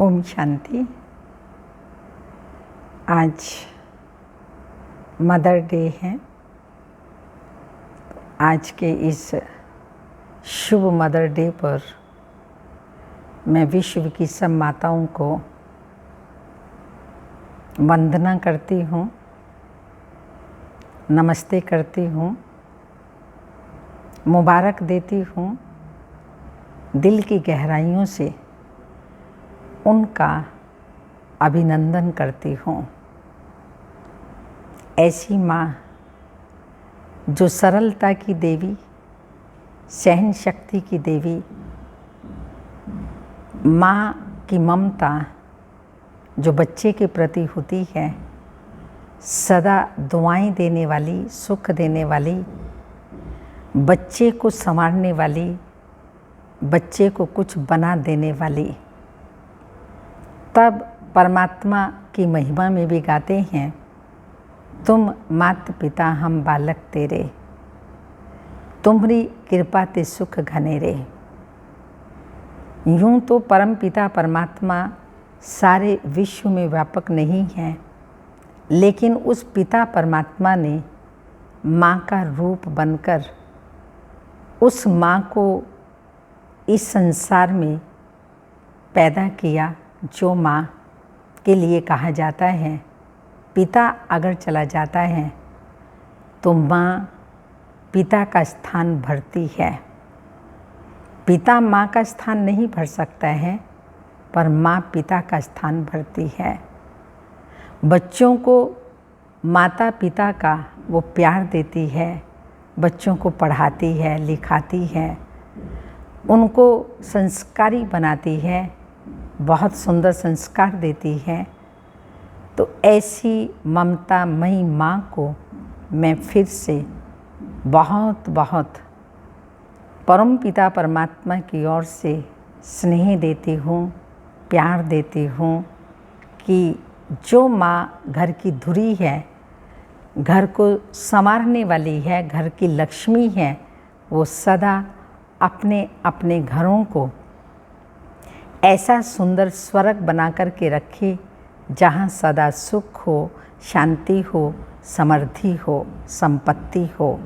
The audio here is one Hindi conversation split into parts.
ओम शांति। आज मदर डे है। आज के इस शुभ मदर डे पर मैं विश्व की सब माताओं को वंदना करती हूँ, नमस्ते करती हूँ, मुबारक देती हूँ, दिल की गहराइयों से उनका अभिनंदन करती हूँ। ऐसी माँ जो सरलता की देवी, सहन शक्ति की देवी, माँ की ममता जो बच्चे के प्रति होती है, सदा दुआएं देने वाली, सुख देने वाली, बच्चे को संवारने वाली, बच्चे को कुछ बना देने वाली। तब परमात्मा की महिमा में भी गाते हैं, तुम मात पिता हम बालक तेरे, तुम्हारी कृपा ते सुख घनेरे। यूं तो परम पिता परमात्मा सारे विश्व में व्यापक नहीं है, लेकिन उस पिता परमात्मा ने माँ का रूप बनकर उस माँ को इस संसार में पैदा किया। जो माँ के लिए कहा जाता है, पिता अगर चला जाता है तो माँ पिता का स्थान भरती है। पिता माँ का स्थान नहीं भर सकता है, पर माँ पिता का स्थान भरती है। बच्चों को माता पिता का वो प्यार देती है, बच्चों को पढ़ाती है, लिखाती है, उनको संस्कारी बनाती है, बहुत सुंदर संस्कार देती है। तो ऐसी ममतामयी माँ को मैं फिर से बहुत बहुत परम पिता परमात्मा की ओर से स्नेह देती हूँ, प्यार देती हूँ कि जो माँ घर की धुरी है, घर को संवारने वाली है, घर की लक्ष्मी है, वो सदा अपने अपने घरों को ऐसा सुंदर स्वर्ग बना कर के रखे जहाँ सदा सुख हो, शांति हो, समृद्धि हो, संपत्ति हो।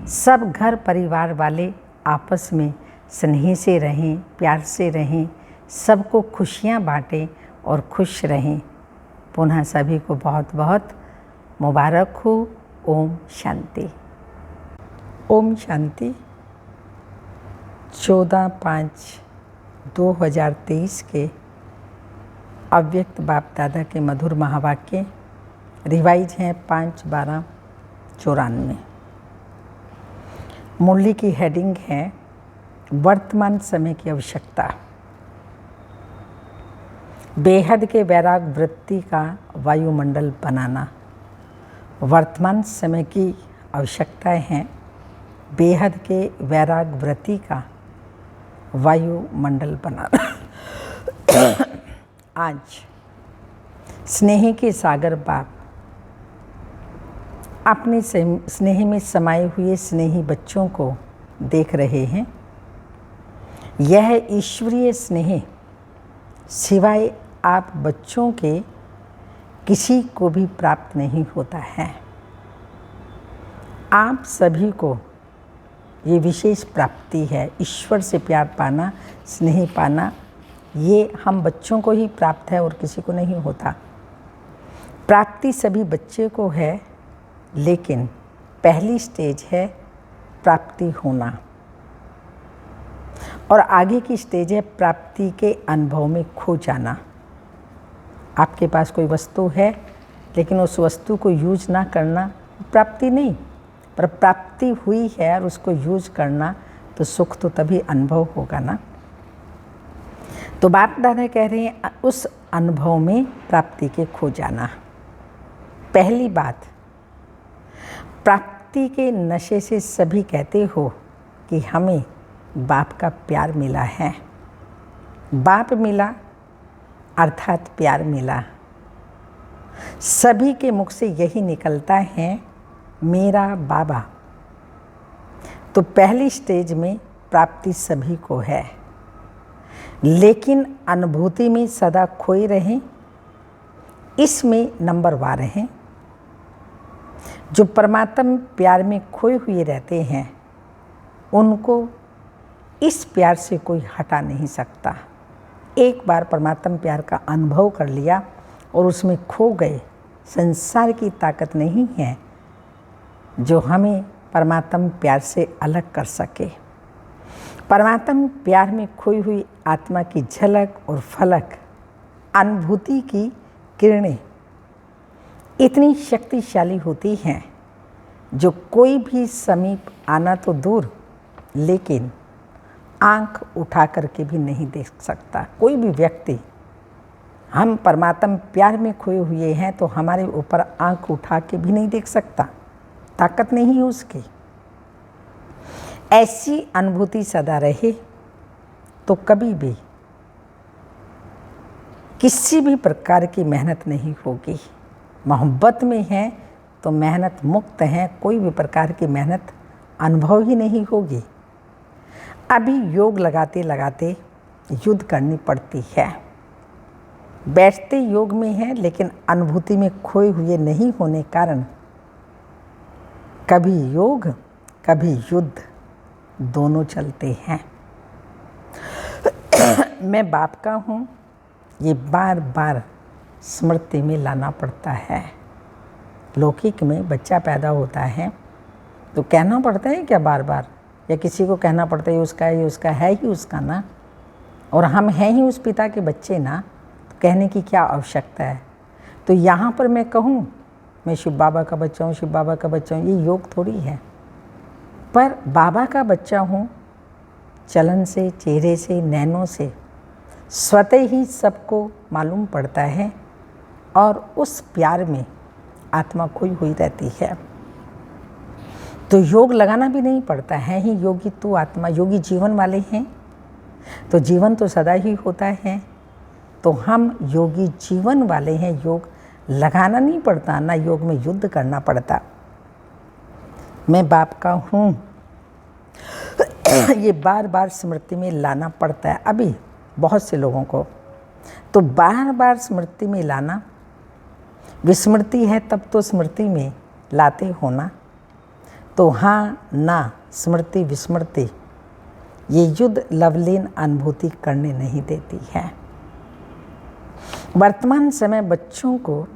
सब घर परिवार वाले आपस में स्नेह से रहें, प्यार से रहें, सबको खुशियाँ बांटें और खुश रहें। पुनः सभी को बहुत बहुत मुबारक हो। ओम शांति। ओम शांति। 14/5/2023 के अव्यक्त बाप दादा के मधुर महावाक्य रिवाइज हैं 5/12/94। मुरली की हेडिंग है वर्तमान समय की आवश्यकता। बेहद के वैराग वृत्ति का वायुमंडल बनाना। वर्तमान समय की आवश्यकताएं हैं बेहद के वैराग वृत्ति का वायुमंडल बनाना। आज स्नेह के सागर बाप अपने स्नेह में समाये हुए स्नेही बच्चों को देख रहे हैं। यह ईश्वरीय स्नेह सिवाय आप बच्चों के किसी को भी प्राप्त नहीं होता है। आप सभी को ये विशेष प्राप्ति है। ईश्वर से प्यार पाना, स्नेह पाना, ये हम बच्चों को ही प्राप्त है और किसी को नहीं होता। प्राप्ति सभी बच्चे को है, लेकिन पहली स्टेज है प्राप्ति होना, और आगे की स्टेज है प्राप्ति के अनुभव में खो जाना। आपके पास कोई वस्तु है, लेकिन उस वस्तु को यूज ना करना प्राप्ति नहीं, पर प्राप्ति हुई है और उसको यूज करना तो सुख तो तभी अनुभव होगा ना। तो बाप दादा कह रहे हैं उस अनुभव में प्राप्ति के खो जाना। पहली बात, प्राप्ति के नशे से सभी कहते हो कि हमें बाप का प्यार मिला है। बाप मिला अर्थात प्यार मिला। सभी के मुख से यही निकलता है, मेरा बाबा। तो पहली स्टेज में प्राप्ति सभी को है, लेकिन अनुभूति में सदा खोए रहें, इसमें नंबरवार हैं। जो परमात्मा प्यार में खोए हुए रहते हैं उनको इस प्यार से कोई हटा नहीं सकता। एक बार परमात्मा प्यार का अनुभव कर लिया और उसमें खो गए, संसार की ताकत नहीं है जो हमें परमात्मा प्यार से अलग कर सके। परमात्मा प्यार में खोई हुई आत्मा की झलक और फलक, अनुभूति की किरणें इतनी शक्तिशाली होती हैं जो कोई भी समीप आना तो दूर, लेकिन आंख उठा करके भी नहीं देख सकता। कोई भी व्यक्ति, हम परमात्मा प्यार में खोए हुए हैं तो हमारे ऊपर आंख उठा के भी नहीं देख सकता, ताकत नहीं है उसकी। ऐसी अनुभूति सदा रहे तो कभी भी किसी भी प्रकार की मेहनत नहीं होगी। मोहब्बत में है तो मेहनत मुक्त है, कोई भी प्रकार की मेहनत अनुभव ही नहीं होगी। अभी योग लगाते लगाते युद्ध करनी पड़ती है। बैठते योग में है लेकिन अनुभूति में खोए हुए नहीं होने कारण कभी योग कभी युद्ध दोनों चलते हैं। मैं बाप का हूँ, ये बार बार स्मृति में लाना पड़ता है। लौकिक में बच्चा पैदा होता है तो कहना पड़ता है क्या बार बार, या किसी को कहना पड़ता है ये उसका है ही उसका ना, और हम हैं ही उस पिता के बच्चे ना, तो कहने की क्या आवश्यकता है। तो यहाँ पर मैं कहूँ मैं शिव बाबा का बच्चा हूँ, शिव बाबा का बच्चा हूँ, ये योग थोड़ी है। पर बाबा का बच्चा हूँ, चलन से, चेहरे से, नैनों से स्वतः ही सबको मालूम पड़ता है और उस प्यार में आत्मा खोई हुई रहती है। तो योग लगाना भी नहीं पड़ता है ही योगी तो आत्मा, योगी जीवन वाले हैं तो जीवन तो सदा ही होता है। तो हम योगी जीवन वाले हैं, योग लगाना नहीं पड़ता, ना योग में युद्ध करना पड़ता। मैं बाप का हूँ ये बार बार स्मृति में लाना पड़ता है अभी बहुत से लोगों को। तो बार बार स्मृति में लाना, विस्मृति है तब तो स्मृति में लाते होना। तो हाँ ना स्मृति विस्मृति ये युद्ध लवलीन अनुभूति करने नहीं देती है। वर्तमान समय बच्चों को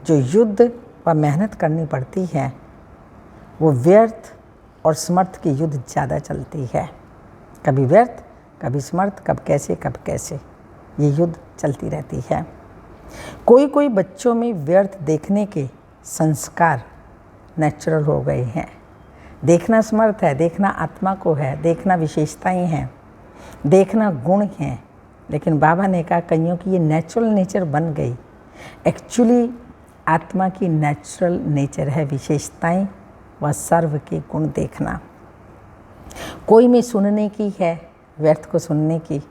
जो युद्ध व मेहनत करनी पड़ती है वो व्यर्थ और समर्थ की युद्ध ज़्यादा चलती है। कभी व्यर्थ, कभी समर्थ, कब कैसे ये युद्ध चलती रहती है। कोई कोई बच्चों में व्यर्थ देखने के संस्कार नेचुरल हो गए हैं। देखना समर्थ है, देखना आत्मा को है, देखना विशेषताएं हैं, देखना गुण हैं। लेकिन बाबा ने कहा कईयों की ये नेचुरल नेचर बन गई। एक्चुअली आत्मा की नेचुरल नेचर है विशेषताएं व सर्व के गुण देखना। कोई में सुनने की है, व्यर्थ को सुनने की,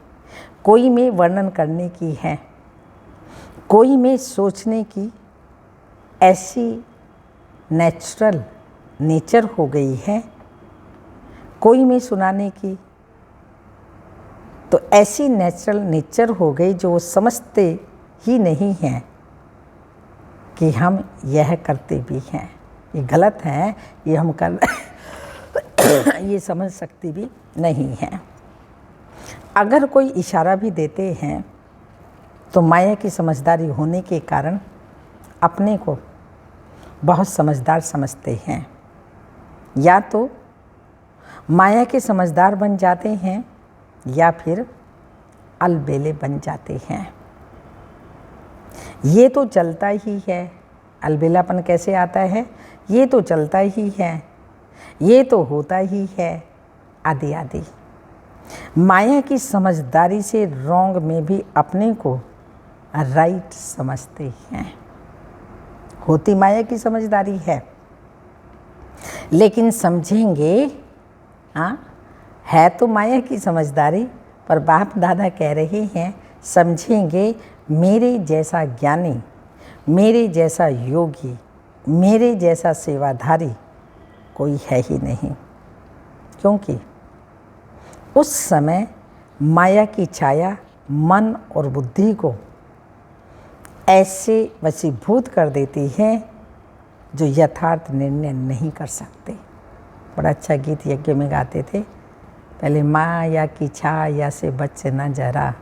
कोई में वर्णन करने की है, कोई में सोचने की, ऐसी नेचुरल नेचर हो गई है। कोई में सुनाने की, तो ऐसी नेचुरल नेचर हो गई जो वो समझते ही नहीं हैं कि हम यह करते भी हैं। ये गलत है, ये हम कर ये समझ सकती भी नहीं है। अगर कोई इशारा भी देते हैं तो माया की समझदारी होने के कारण अपने को बहुत समझदार समझते हैं, या तो माया के समझदार बन जाते हैं या फिर अलबेले बन जाते हैं। ये तो चलता ही है। अलबेलापन कैसे आता है? ये तो चलता ही है, ये तो होता ही है, आदि आदि। माया की समझदारी से रॉन्ग में भी अपने को राइट समझते हैं। होती माया की समझदारी है, लेकिन समझेंगे हाँ है तो माया की समझदारी, पर बाप दादा कह रहे हैं समझेंगे मेरे जैसा ज्ञानी, मेरे जैसा योगी, मेरे जैसा सेवाधारी कोई है ही नहीं। क्योंकि उस समय माया की छाया मन और बुद्धि को ऐसे वशीभूत कर देती हैं जो यथार्थ निर्णय नहीं कर सकते। बड़ा अच्छा गीत यज्ञ में गाते थे, पहले माया की छाया से बच न जरा,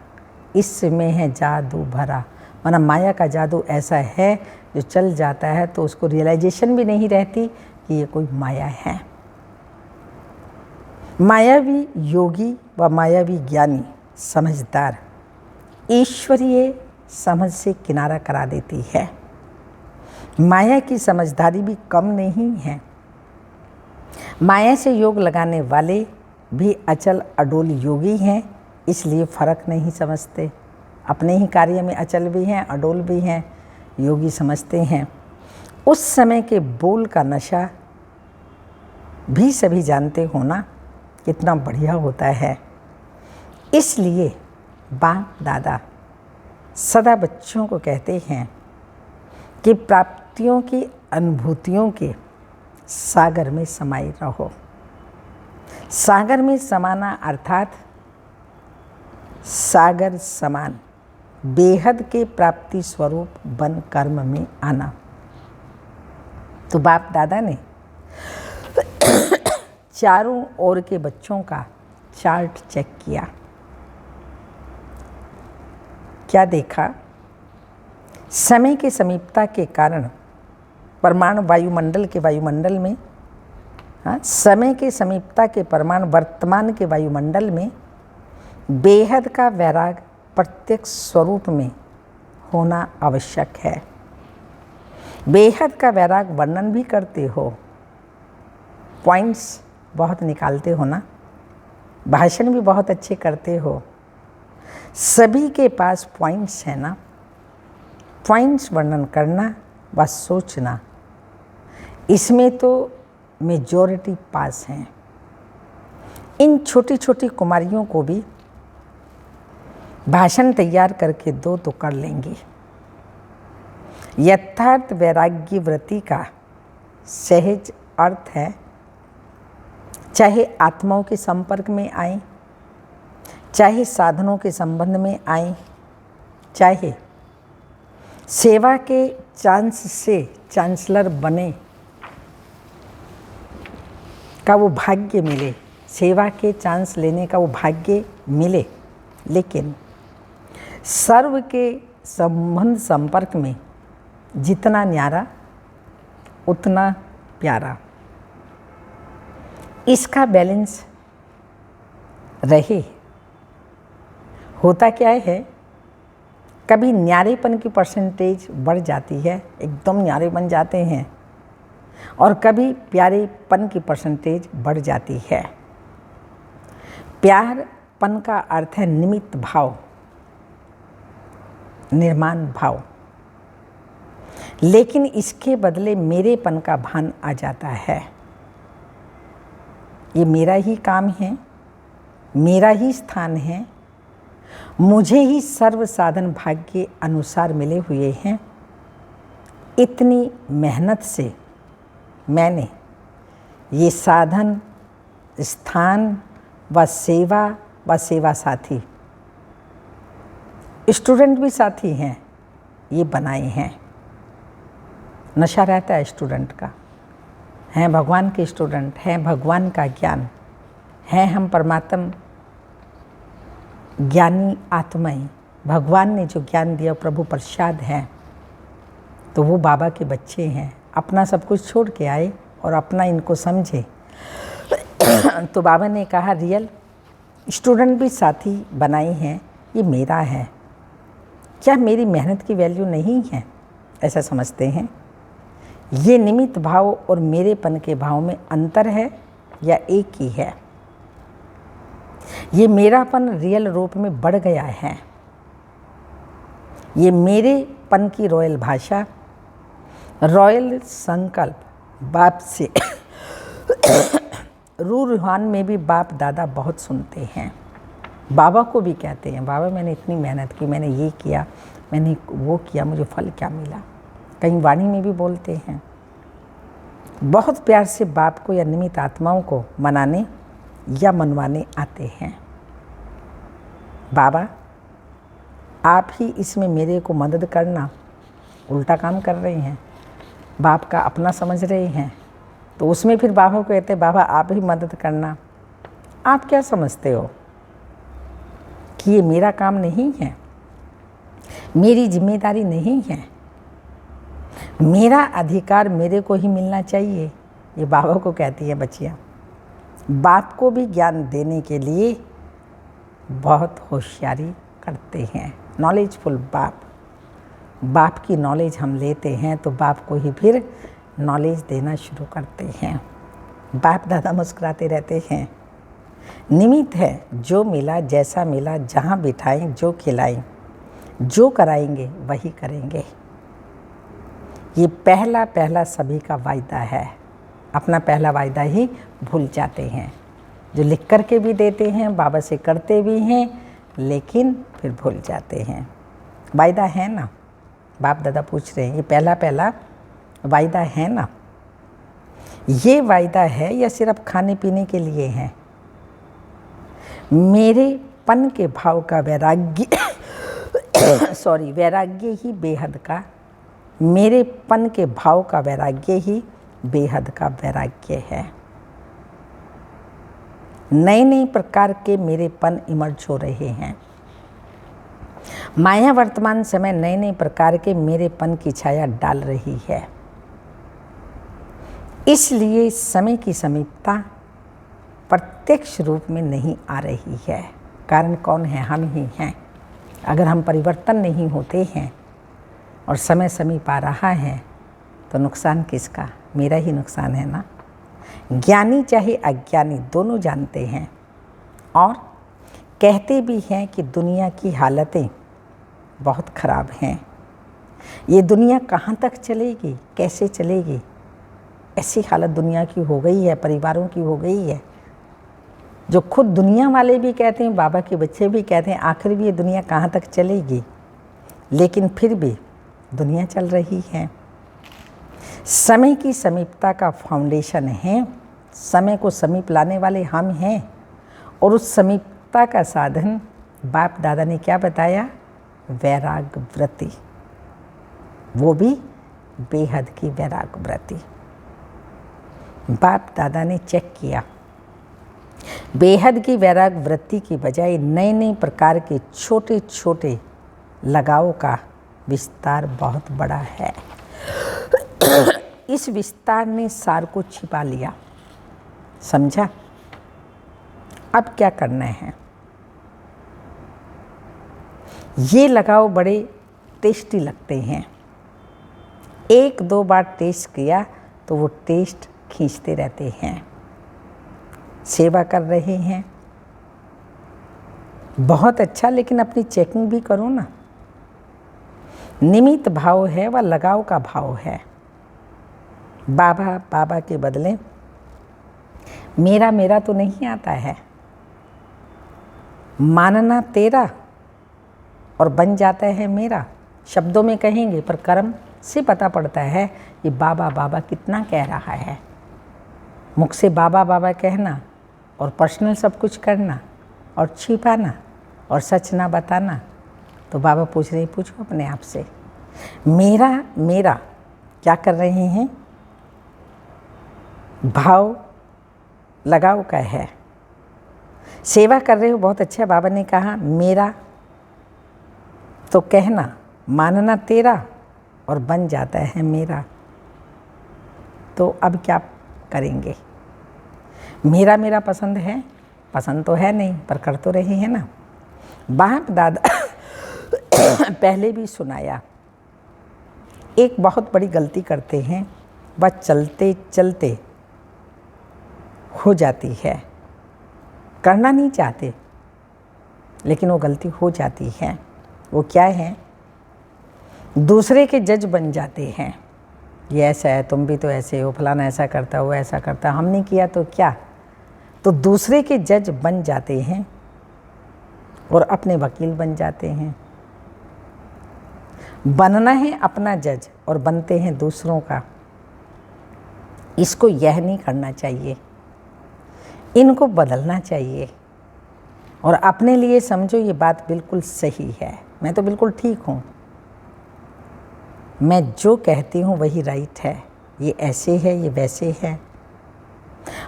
इसमें है जादू भरा। माना माया का जादू ऐसा है जो चल जाता है तो उसको रियलाइजेशन भी नहीं रहती कि ये कोई माया है। मायावी योगी व मायावी ज्ञानी समझदार ईश्वरीय समझ से किनारा करा देती है। माया की समझदारी भी कम नहीं है। माया से योग लगाने वाले भी अचल अडोल योगी हैं, इसलिए फर्क नहीं समझते। अपने ही कार्य में अचल भी हैं, अडोल भी हैं, योगी समझते हैं। उस समय के बोल का नशा भी सभी जानते हो ना, कितना बढ़िया होता है। इसलिए बाप दादा सदा बच्चों को कहते हैं कि प्राप्तियों की अनुभूतियों के सागर में समाये रहो। सागर में समाना अर्थात सागर समान बेहद के प्राप्ति स्वरूप बन कर्म में आना। तो बाप दादा ने चारों ओर के बच्चों का चार्ट चेक किया। क्या देखा? समय के समीपता के कारण परमाणु वायुमंडल में समय के समीपता के परमाणु वर्तमान के वायुमंडल में बेहद का वैराग प्रत्यक्ष स्वरूप में होना आवश्यक है। बेहद का वैराग वर्णन भी करते हो, पॉइंट्स बहुत निकालते हो ना, भाषण भी बहुत अच्छे करते हो। सभी के पास पॉइंट्स हैं ना। पॉइंट्स वर्णन करना व सोचना, इसमें तो मेजॉरिटी पास हैं। इन छोटी छोटी कुमारियों को भी भाषण तैयार करके दो तो कर लेंगी। यथार्थ वैराग्य वृत्ति का सहज अर्थ है, चाहे आत्माओं के संपर्क में आए, चाहे साधनों के संबंध में आए, चाहे सेवा के चांस से चांसलर बने का वो भाग्य मिले, सेवा के चांस लेने का वो भाग्य मिले, लेकिन सर्व के संबंध संपर्क में जितना न्यारा उतना प्यारा, इसका बैलेंस रहे। होता क्या है, कभी न्यारेपन की परसेंटेज बढ़ जाती है, एकदम न्यारे बन जाते हैं, और कभी प्यारेपन की परसेंटेज बढ़ जाती है। प्यारपन का अर्थ है निमित्त भाव, निर्माण भाव, लेकिन इसके बदले मेरेपन का भान आ जाता है। ये मेरा ही काम है, मेरा ही स्थान है, मुझे ही सर्व साधन भाग्य के अनुसार मिले हुए हैं। इतनी मेहनत से मैंने ये साधन, स्थान व सेवा साथी, स्टूडेंट भी साथी हैं, ये बनाए हैं। नशा रहता है स्टूडेंट का, हैं भगवान के स्टूडेंट, हैं भगवान का ज्ञान, हैं हम परमात्मा ज्ञानी आत्माएं। भगवान ने जो ज्ञान दिया प्रभु प्रसाद है, तो वो बाबा के बच्चे हैं। अपना सब कुछ छोड़ के आए और अपना इनको समझे। तो बाबा ने कहा रियल स्टूडेंट भी साथी बनाए हैं, ये मेरा है। क्या मेरी मेहनत की वैल्यू नहीं है? ऐसा समझते हैं। ये निमित्त भाव और मेरेपन के भाव में अंतर है या एक ही है? ये मेरापन रियल रूप में बढ़ गया है। ये मेरेपन की रॉयल भाषा, रॉयल संकल्प बाप से रूहान में भी बाप दादा बहुत सुनते हैं। बाबा को भी कहते हैं, बाबा मैंने इतनी मेहनत की, मैंने ये किया, मैंने वो किया, मुझे फल क्या मिला। कहीं वाणी में भी बोलते हैं। बहुत प्यार से बाप को या निमित्त आत्माओं को मनाने या मनवाने आते हैं। बाबा आप ही इसमें मेरे को मदद करना, उल्टा काम कर रहे हैं, बाप का अपना समझ रहे हैं। तो उसमें फिर बाबा को कहते हैं बाबा आप ही मदद करना। आप क्या समझते हो कि ये मेरा काम नहीं है, मेरी जिम्मेदारी नहीं है, मेरा अधिकार मेरे को ही मिलना चाहिए? ये बाबा को कहती है बच्चियाँ। बाप को भी ज्ञान देने के लिए बहुत होशियारी करते हैं, नॉलेजफुल बाप की नॉलेज हम लेते हैं तो बाप को ही फिर नॉलेज देना शुरू करते हैं। बाप दादा मुस्कुराते रहते हैं। निमित्त है, जो मिला जैसा मिला, जहाँ बिठाएं जो खिलाएं, जो कराएंगे वही करेंगे। ये पहला सभी का वायदा है। अपना पहला वायदा ही भूल जाते हैं, जो लिख कर के भी देते हैं, बाबा से करते भी हैं, लेकिन फिर भूल जाते हैं। वायदा है ना? बाप दादा पूछ रहे हैं, ये पहला वायदा है ना? ये वायदा है या सिर्फ खाने पीने के लिए है? मेरे पन के भाव का वैराग्य वैराग्य ही बेहद का, मेरे पन के भाव का वैराग्य ही बेहद का वैराग्य है। नए प्रकार के मेरे पन इमर्ज हो रहे हैं। माया वर्तमान समय नए प्रकार के मेरे पन की छाया डाल रही है। इसलिए समय की समीपता प्रत्यक्ष रूप में नहीं आ रही है। कारण कौन है? हम ही हैं। अगर हम परिवर्तन नहीं होते हैं और समय समीप आ रहा है तो नुकसान किसका? मेरा ही नुकसान है ना। ज्ञानी चाहे अज्ञानी दोनों जानते हैं और कहते भी हैं कि दुनिया की हालतें बहुत ख़राब हैं। ये दुनिया कहाँ तक चलेगी, कैसे चलेगी? ऐसी हालत दुनिया की हो गई है, परिवारों की हो गई है, जो खुद दुनिया वाले भी कहते हैं, बाबा के बच्चे भी कहते हैं आखिर भी ये दुनिया कहाँ तक चलेगी। लेकिन फिर भी दुनिया चल रही है। समय की समीपता का फाउंडेशन है, समय को समीप लाने वाले हम हैं। और उस समीपता का साधन बाप दादा ने क्या बताया? वैराग वृत्ति, वो भी बेहद की वैराग वृत्ति। बाप दादा ने चेक किया, बेहद की वैराग वृत्ति की बजाय नए प्रकार के छोटे छोटे लगाव का विस्तार बहुत बड़ा है। इस विस्तार ने सार को छिपा लिया। समझा? अब क्या करना है? ये लगाव बड़े टेस्टी लगते हैं। एक दो बार टेस्ट किया तो वो टेस्ट खींचते रहते हैं। सेवा कर रहे हैं, बहुत अच्छा, लेकिन अपनी चेकिंग भी करो ना। निमित्त भाव है व लगाव का भाव है। बाबा के बदले मेरा तो नहीं आता है। मानना तेरा और बन जाता है मेरा। शब्दों में कहेंगे पर कर्म से पता पड़ता है ये बाबा कितना कह रहा है। मुख से बाबा कहना और पर्सनल सब कुछ करना और छिपाना और सच ना बताना। तो बाबा पूछ रहे, पूछो अपने आप से, मेरा क्या कर रहे हैं? भाव लगाव का है। सेवा कर रहे हो, बहुत अच्छा। बाबा ने कहा मेरा तो कहना, मानना तेरा और बन जाता है मेरा। तो अब क्या करेंगे? मेरा पसंद है? पसंद तो है नहीं, पर कर तो रहे हैं ना। बाप दादा पहले भी सुनाया, एक बहुत बड़ी गलती करते हैं, वह चलते चलते हो जाती है। करना नहीं चाहते लेकिन वो गलती हो जाती है। वो क्या है? दूसरे के जज बन जाते हैं। ये ऐसा है, तुम भी तो ऐसे हो, फलाना ऐसा करता, वो ऐसा करता, हमने किया तो क्या? तो दूसरे के जज बन जाते हैं और अपने वकील बन जाते हैं। बनना है अपना जज और बनते हैं दूसरों का। इसको यह नहीं करना चाहिए, इनको बदलना चाहिए और अपने लिए समझो ये बात बिल्कुल सही है। मैं तो बिल्कुल ठीक हूँ, मैं जो कहती हूँ वही राइट है, ये ऐसे है, ये वैसे है।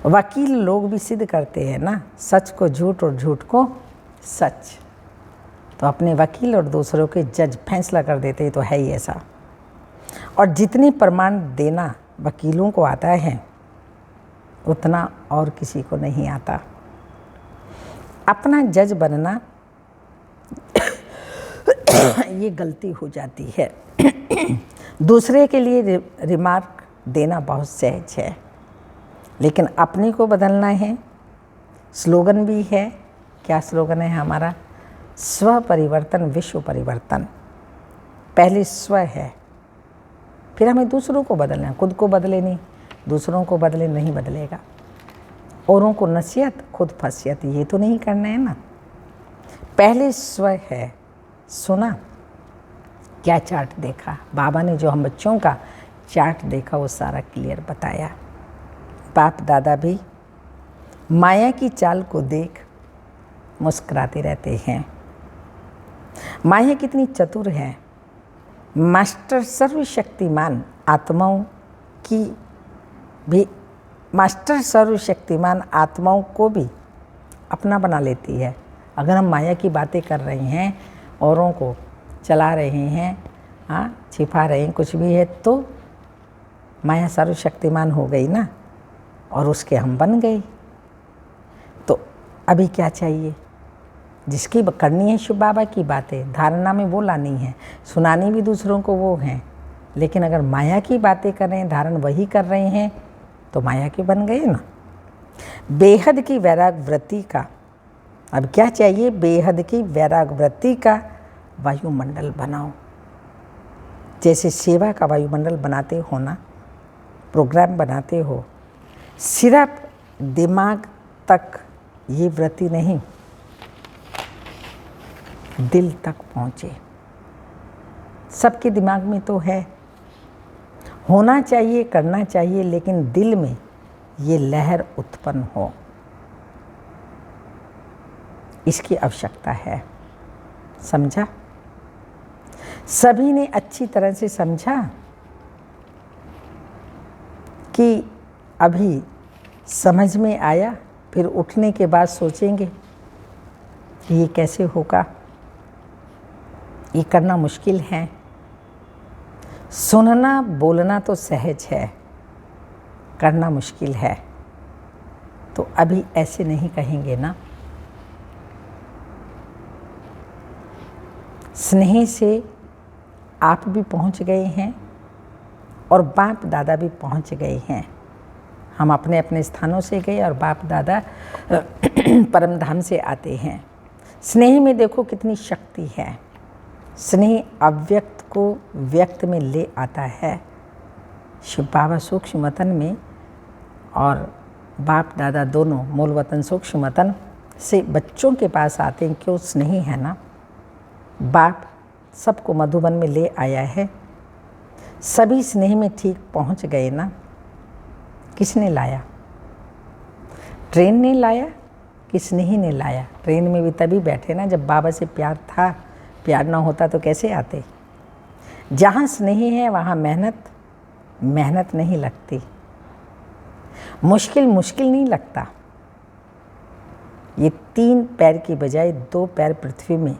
वकील लोग भी सिद्ध करते हैं ना, सच को झूठ और झूठ को सच। तो अपने वकील और दूसरों के जज फैसला कर देते हैं, तो है ही ऐसा। और जितनी प्रमाण देना वकीलों को आता है उतना और किसी को नहीं आता। अपना जज बनना ये गलती हो जाती है। दूसरे के लिए रिमार्क देना बहुत सहज है, लेकिन अपने को बदलना है। स्लोगन भी है, क्या स्लोगन है हमारा? स्व परिवर्तन विश्व परिवर्तन। पहले स्व है, फिर हमें दूसरों को बदलना है। खुद को बदले नहीं, दूसरों को बदले नहीं बदलेगा। औरों को नसीहत, खुद फसीहत, ये तो नहीं करना है ना। पहले स्व है। सुना क्या चार्ट देखा? बाबा ने जो हम बच्चों का चार्ट देखा वो सारा क्लियर बताया। बाप दादा भी माया की चाल को देख मुस्कुराते रहते हैं। माया कितनी चतुर है। मास्टर सर्वशक्तिमान आत्माओं की भी, मास्टर सर्वशक्तिमान आत्माओं को भी अपना बना लेती है। अगर हम माया की बातें कर रहे हैं, औरों को चला रहे हैं, छिपा रहे हैं, कुछ भी है, तो माया सर्वशक्तिमान हो गई ना, और उसके हम बन गए। तो अभी क्या चाहिए? जिसकी करनी है शिव बाबा की बातें, धारणा में वो लानी है, सुनानी भी दूसरों को वो है। लेकिन अगर माया की बातें कर रहे हैं, धारण वही कर रहे हैं, तो माया के बन गए ना। बेहद की वैराग वृत्ति का, अब क्या चाहिए? बेहद की वैराग वृत्ति का वायुमंडल बनाओ। जैसे सेवा का वायुमंडल बनाते हो ना, प्रोग्राम बनाते हो, सिर्फ दिमाग तक ये वृत्ति नहीं, दिल तक पहुँचे। सबके दिमाग में तो है, होना चाहिए, करना चाहिए, लेकिन दिल में ये लहर उत्पन्न हो, इसकी आवश्यकता है। समझा? सभी ने अच्छी तरह से समझा कि अभी समझ में आया, फिर उठने के बाद सोचेंगे कि ये कैसे होगा। ये करना मुश्किल है। सुनना बोलना तो सहज है, करना मुश्किल है। तो अभी ऐसे नहीं कहेंगे ना। स्नेह से आप भी पहुंच गए हैं और बाप दादा भी पहुंच गए हैं। हम अपने अपने स्थानों से गए और बाप दादा परम धाम से आते हैं। स्नेह में देखो कितनी शक्ति है। स्नेह अव्यक्त को व्यक्त में ले आता है। शिव बाबा सूक्ष्म वतन में और बाप दादा दोनों मूल वतन सूक्ष्म वतन से बच्चों के पास आते हैं। क्यों? स्नेह है ना। बाप सबको मधुबन में ले आया है, सभी स्नेह में ठीक पहुंच गए ना। किसने लाया? ट्रेन ने लाया कि स्नेह ने लाया? ट्रेन में भी तभी बैठे ना जब बाबा से प्यार था। प्यार ना होता तो कैसे आते? जहाँ स्नेह है वहाँ मेहनत नहीं लगती, मुश्किल नहीं लगता। ये 3 पैर की बजाय 2 पैर पृथ्वी में,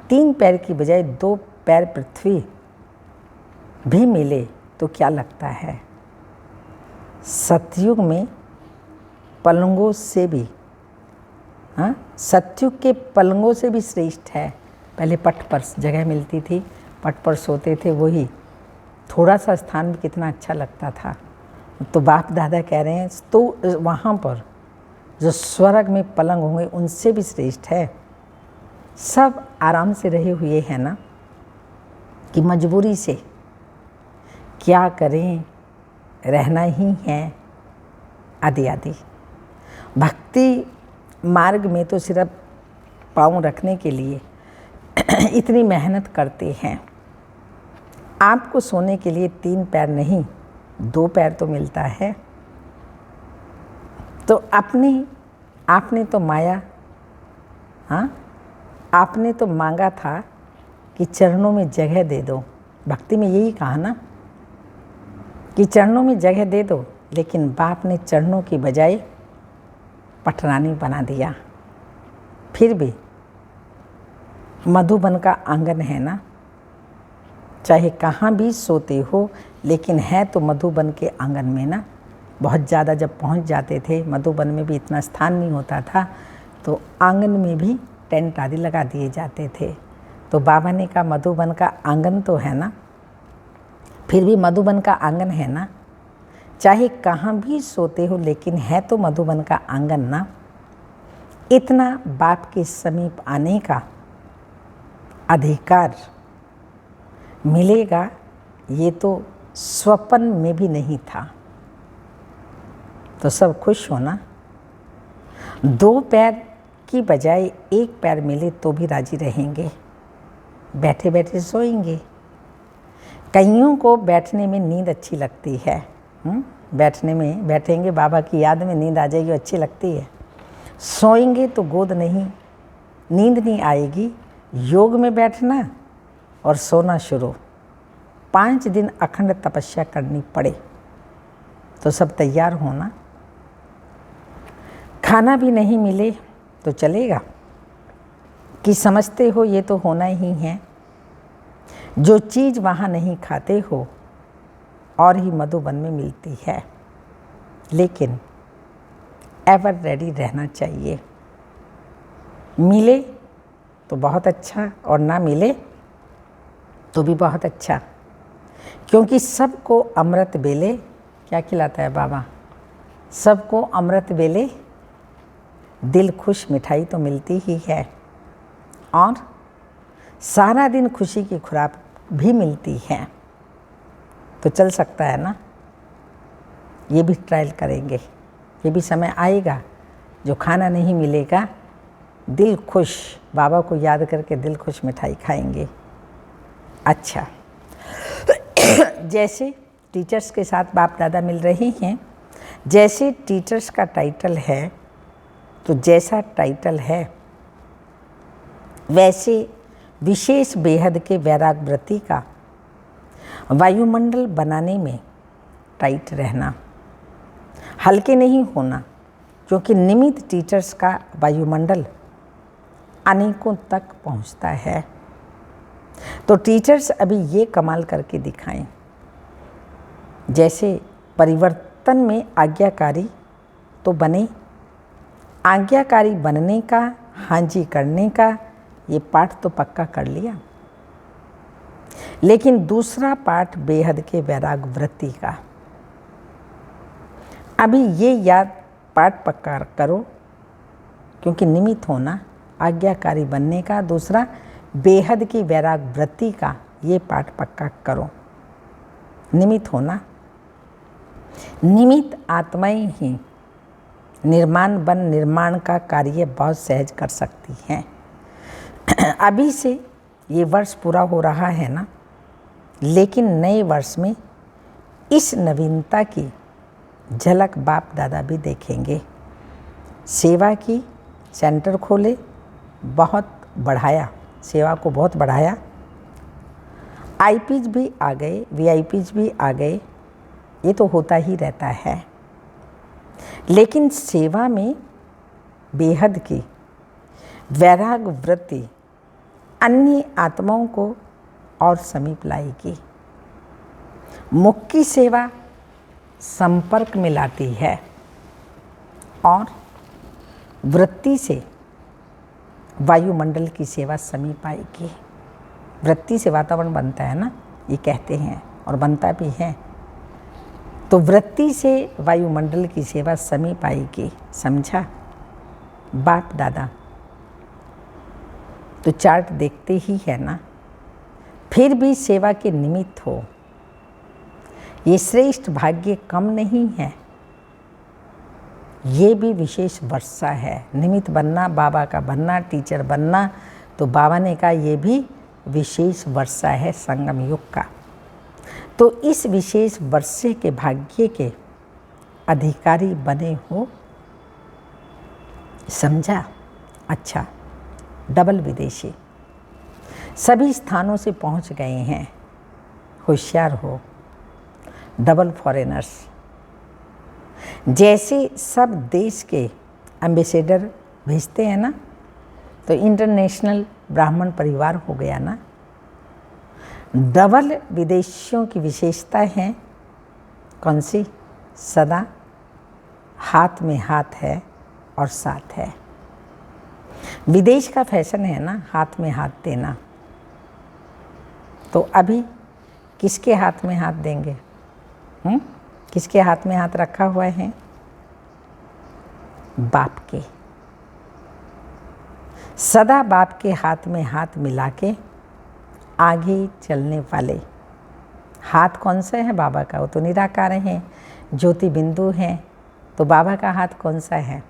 3 पैर की बजाय 2 पैर पृथ्वी भी मिले तो क्या लगता है? सतयुग में पलंगों से भी, सतयुग के पलंगों से भी श्रेष्ठ है। पहले पट पर जगह मिलती थी, पट पर सोते थे, वही थोड़ा सा स्थान भी कितना अच्छा लगता था। तो बाप दादा कह रहे हैं तो वहाँ पर जो स्वर्ग में पलंग होंगे उनसे भी श्रेष्ठ है। सब आराम से रहे हुए हैं ना, कि मजबूरी से क्या करें, रहना ही है आदि आदि। भक्ति मार्ग में तो सिर्फ पाँव रखने के लिए इतनी मेहनत करते हैं। आपको सोने के लिए 3 पैर नहीं 2 पैर तो मिलता है। तो आपने तो माया आपने तो मांगा था कि चरणों में जगह दे दो। भक्ति में यही कहा ना कि चरणों में जगह दे दो, लेकिन बाप ने चरणों की बजाय पटरानी बना दिया। फिर भी मधुबन का आंगन है ना, चाहे कहाँ भी सोते हो, लेकिन है तो मधुबन के आंगन में ना। बहुत ज़्यादा जब पहुँच जाते थे, मधुबन में भी इतना स्थान नहीं होता था, तो आंगन में भी टेंट आदि लगा दिए जाते थे। तो बाबा ने कहा मधुबन का आंगन तो है ना, फिर भी मधुबन का आंगन है ना, चाहे कहाँ भी सोते हो, लेकिन है तो मधुबन का आंगन ना। इतना बाप के समीप आने का अधिकार मिलेगा, ये तो स्वप्न में भी नहीं था। तो सब खुश हो ना। 2 पैर की बजाय 1 पैर मिले तो भी राजी रहेंगे, बैठे बैठे सोएंगे। कईयों को बैठने में नींद अच्छी लगती है। बैठने में बैठेंगे, बाबा की याद में नींद आ जाएगी, अच्छी लगती है। सोएंगे तो गोद नहीं, नींद नहीं आएगी। योग में बैठना और सोना शुरू। 5 दिन अखंड तपस्या करनी पड़े तो सब तैयार होना। खाना भी नहीं मिले तो चलेगा कि समझते हो ये तो होना ही है। जो चीज़ वहाँ नहीं खाते हो और ही मधुबन में मिलती है, लेकिन एवर रेडी रहना चाहिए। मिले तो बहुत अच्छा और ना मिले तो भी बहुत अच्छा, क्योंकि सबको अमृत बेले क्या खिलाता है बाबा? सबको अमृत बेले दिल खुश मिठाई तो मिलती ही है, और सारा दिन खुशी की खुराक भी मिलती है। तो चल सकता है ना, ये भी ट्रायल करेंगे। ये भी समय आएगा जो खाना नहीं मिलेगा, दिल खुश बाबा को याद करके दिल खुश मिठाई खाएंगे। अच्छा, जैसे टीचर्स के साथ बाप दादा मिल रहे हैं, जैसे टीचर्स का टाइटल है, तो जैसा टाइटल है वैसे विशेष बेहद के वैराग व्रती का वायुमंडल बनाने में टाइट रहना, हल्के नहीं होना, क्योंकि निमित्त टीचर्स का वायुमंडल अनेकों तक पहुंचता है। तो टीचर्स अभी ये कमाल करके दिखाएं, जैसे परिवर्तन में आज्ञाकारी तो बने, आज्ञाकारी बनने का, हाँ जी करने का ये पाठ तो पक्का कर लिया, लेकिन दूसरा पाठ बेहद के वैराग वृत्ति का, अभी ये याद पाठ पक्का करो, क्योंकि निमित्त होना आज्ञाकारी बनने का, दूसरा बेहद की वैराग वृत्ति का, ये पाठ पक्का करो। निमित्त होना, निमित्त आत्माएं ही निर्माण बन निर्माण का कार्य बहुत सहज कर सकती हैं। अभी से ये वर्ष पूरा हो रहा है ना, लेकिन नए वर्ष में इस नवीनता की झलक बाप दादा भी देखेंगे। सेवा की सेंटर खोले, बहुत बढ़ाया, सेवा को बहुत बढ़ाया। आईपीज भी आ गए, वीआईपीज भी आ गए, ये तो होता ही रहता है, लेकिन सेवा में बेहद की वैराग वृत्ति अन्य आत्माओं को और समीप लाएगी। मुख की सेवा संपर्क में लाती है, और वृत्ति से वायुमंडल की सेवा समीप आएगी। वृत्ति से वातावरण बनता है ना, ये कहते हैं, और बनता भी है। तो वृत्ति से वायुमंडल की सेवा समीप आएगी, समझा बाप दादा? तो चार्ट देखते ही है ना, फिर भी सेवा के निमित्त हो, ये श्रेष्ठ भाग्य कम नहीं है, ये भी विशेष वर्षा है। निमित्त बनना, बाबा का बनना, टीचर बनना, तो बाबा ने कहा ये भी विशेष वर्षा है संगम युग का। तो इस विशेष वर्षे के भाग्य के अधिकारी बने हो, समझा? अच्छा, डबल विदेशी सभी स्थानों से पहुंच गए हैं। होशियार हो, डबल फॉरेनर्स। जैसे सब देश के एम्बेसडर भेजते हैं ना, तो इंटरनेशनल ब्राह्मण परिवार हो गया ना। डबल विदेशियों की विशेषता है कौन सी? सदा हाथ में हाथ है और साथ है। विदेश का फैशन है ना हाथ में हाथ देना, तो अभी किसके हाथ में हाथ देंगे? किसके हाथ में हाथ रखा हुआ है? बाप के। सदा बाप के हाथ में हाथ मिला के आगे चलने वाले। हाथ कौन सा है बाबा का? वो तो निराकार हैं, ज्योति बिंदु हैं। तो बाबा का हाथ कौन सा है?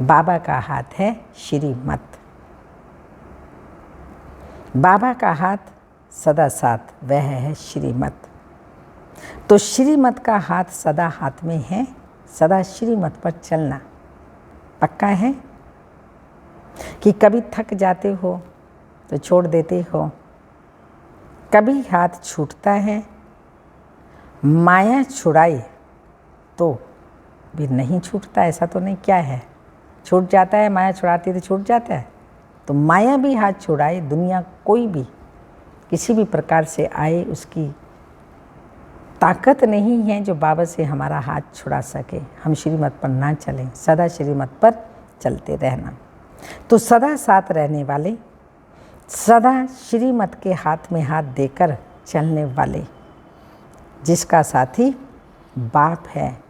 बाबा का हाथ है श्रीमत। बाबा का हाथ सदा साथ, वह है श्रीमत। तो श्रीमत का हाथ सदा हाथ में है, सदा श्रीमत पर चलना पक्का है। कि कभी थक जाते हो तो छोड़ देते हो, कभी हाथ छूटता है, माया छुड़ाए तो भी नहीं छूटता। ऐसा तो नहीं, क्या है? छूट जाता है, माया छुड़ाती तो छूट जाता है। तो माया भी हाथ छुड़ाए, दुनिया कोई भी किसी भी प्रकार से आए, उसकी ताकत नहीं है जो बाबा से हमारा हाथ छुड़ा सके। हम श्रीमत पर ना चलें, सदा श्रीमत पर चलते रहना। तो सदा साथ रहने वाले, सदा श्रीमत के हाथ में हाथ देकर चलने वाले, जिसका साथी बाप है,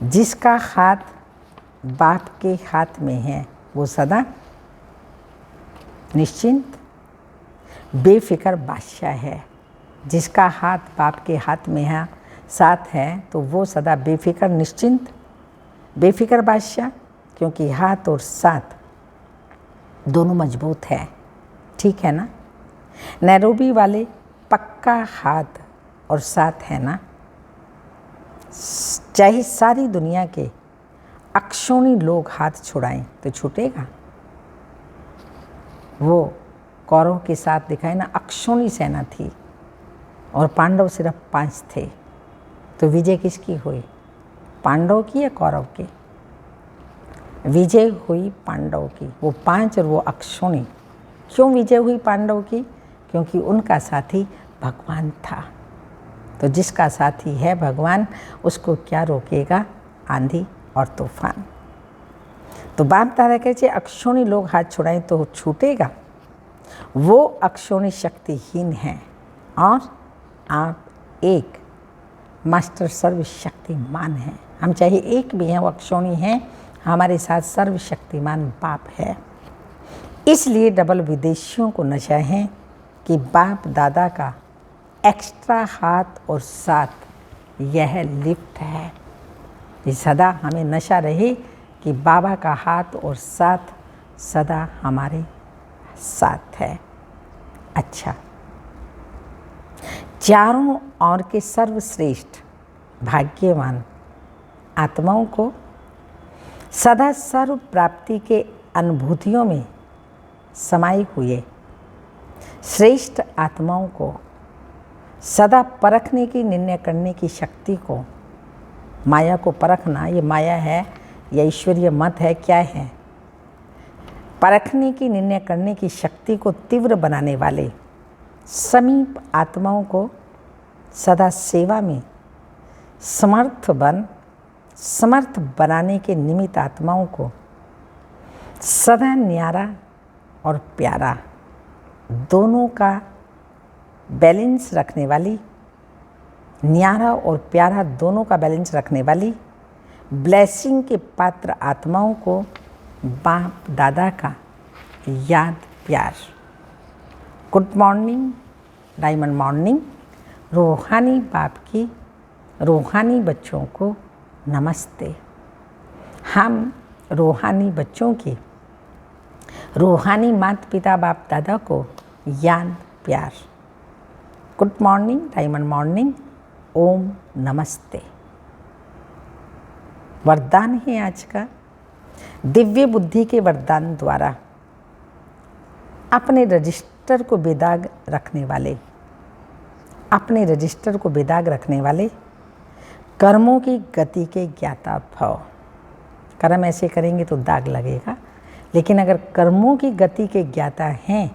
जिसका हाथ बाप के हाथ में है, वो सदा निश्चिंत बेफिक्र बादशाह है। जिसका हाथ बाप के हाथ में है, साथ है, तो वो सदा बेफिक्र निश्चिंत बेफिक्र बादशाह, क्योंकि हाथ और साथ दोनों मजबूत है। ठीक है ना? नैरोबी वाले पक्का हाथ और साथ है ना। चाहे सारी दुनिया के अक्षौणी लोग हाथ छुड़ाएं तो छूटेगा। वो कौरव के साथ दिखाए ना, अक्षौणी सेना थी और पांडव सिर्फ 5 थे। तो विजय किसकी हुई? पांडव की या कौरव की? विजय हुई पांडव की। वो 5 और वो अक्षौणी। क्यों विजय हुई पांडव की? क्योंकि उनका साथी भगवान था। तो जिसका साथी है भगवान, उसको क्या रोकेगा? आंधी और तूफान। तो बाप दादा कहते अक्षौणी लोग हाथ छुड़ाएं तो छूटेगा। वो अक्षौणी शक्तिहीन हैं और आप एक मास्टर सर्वशक्तिमान हैं। हम चाहे एक भी हैं, वो अक्षौणी हैं, हमारे साथ सर्वशक्तिमान बाप है। इसलिए डबल विदेशियों को नशा है कि बाप दादा का एक्स्ट्रा हाथ और साथ यह लिफ्ट है। ये सदा हमें नशा रहे कि बाबा का हाथ और साथ सदा हमारे साथ है। अच्छा, चारों ओर के सर्वश्रेष्ठ भाग्यवान आत्माओं को सदा सर्व प्राप्ति के अनुभूतियों में समाये हुए श्रेष्ठ आत्माओं को सदा परखने की, निर्णय करने की शक्ति को, माया को परखना, ये माया है या ईश्वरीय मत है, क्या है? परखने की, निर्णय करने की शक्ति को तीव्र बनाने वाले समीप आत्माओं को सदा सेवा में समर्थ बनाने के निमित्त आत्माओं को सदा न्यारा और प्यारा दोनों का बैलेंस रखने वाली, न्यारा और प्यारा दोनों का बैलेंस रखने वाली ब्लेसिंग के पात्र आत्माओं को बाप दादा का याद प्यार। Good morning, diamond morning. रूहानी बाप की रूहानी बच्चों को नमस्ते। हम रूहानी बच्चों की रूहानी माता पिता बाप दादा को याद प्यार। Good morning, diamond morning. ओम नमस्ते। वरदान है आज का, दिव्य बुद्धि के वरदान द्वारा अपने रजिस्टर को बेदाग रखने वाले, अपने रजिस्टर को बेदाग रखने वाले कर्मों की गति के ज्ञाता भव। कर्म ऐसे करेंगे तो दाग लगेगा, लेकिन अगर कर्मों की गति के ज्ञाता हैं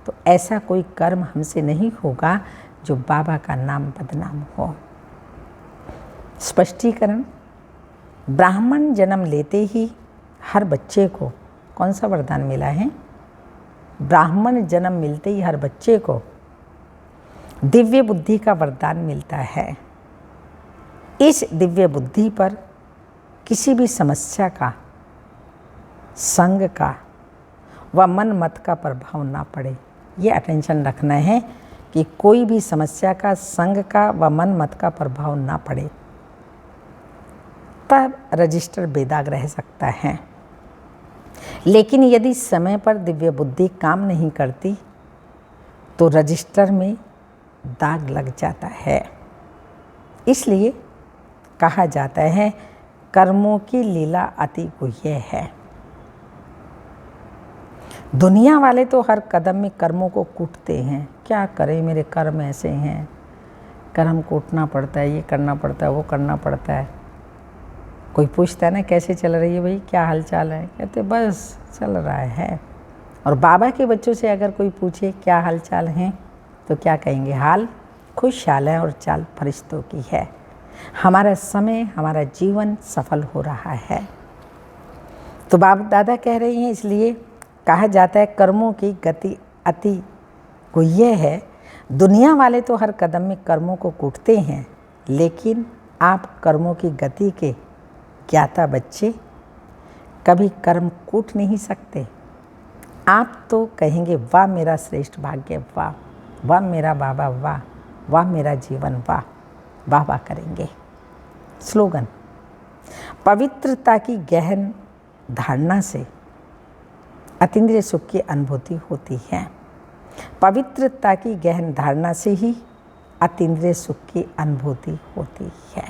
तो ऐसा कोई कर्म हमसे नहीं होगा जो बाबा का नाम बदनाम हो। स्पष्टीकरण, ब्राह्मण जन्म लेते ही हर बच्चे को कौन सा वरदान मिला है? ब्राह्मण जन्म मिलते ही हर बच्चे को दिव्य बुद्धि का वरदान मिलता है। इस दिव्य बुद्धि पर किसी भी समस्या का, संग का व मन मत का प्रभाव ना पड़े। ये अटेंशन रखना है कि कोई भी समस्या का, संग का व मन मत का प्रभाव ना पड़े, तब रजिस्टर बेदाग रह सकता है। लेकिन यदि समय पर दिव्य बुद्धि काम नहीं करती तो रजिस्टर में दाग लग जाता है। इसलिए कहा जाता है कर्मों की लीला अति गुह्य है। दुनिया वाले तो हर कदम में कर्मों को कूटते हैं। क्या करें, मेरे कर्म ऐसे हैं, कर्म कूटना पड़ता है, ये करना पड़ता है, वो करना पड़ता है। कोई पूछता है ना कैसे चल रही है भाई, क्या हाल चाल है, कहते बस चल रहा है। और बाबा के बच्चों से अगर कोई पूछे क्या हाल चाल हैं तो क्या कहेंगे? हाल खुशहाल है और चाल फरिश्तों की है। हमारा समय, हमारा जीवन सफल हो रहा है। तो बाप दादा कह रही हैं, इसलिए कहा जाता है कर्मों की गति अति गुह्य है। दुनिया वाले तो हर कदम में कर्मों को कूटते हैं, लेकिन आप कर्मों की गति के ज्ञाता बच्चे कभी कर्म कूट नहीं सकते। आप तो कहेंगे वाह मेरा श्रेष्ठ भाग्य, वाह वाह मेरा बाबा, वाह वाह मेरा जीवन, वाह वाह वाह करेंगे। स्लोगन, पवित्रता की गहन धारणा से अतीन्द्रिय सुख की अनुभूति होती है। पवित्रता की गहन धारणा से ही अतीन्द्रिय सुख की अनुभूति होती है।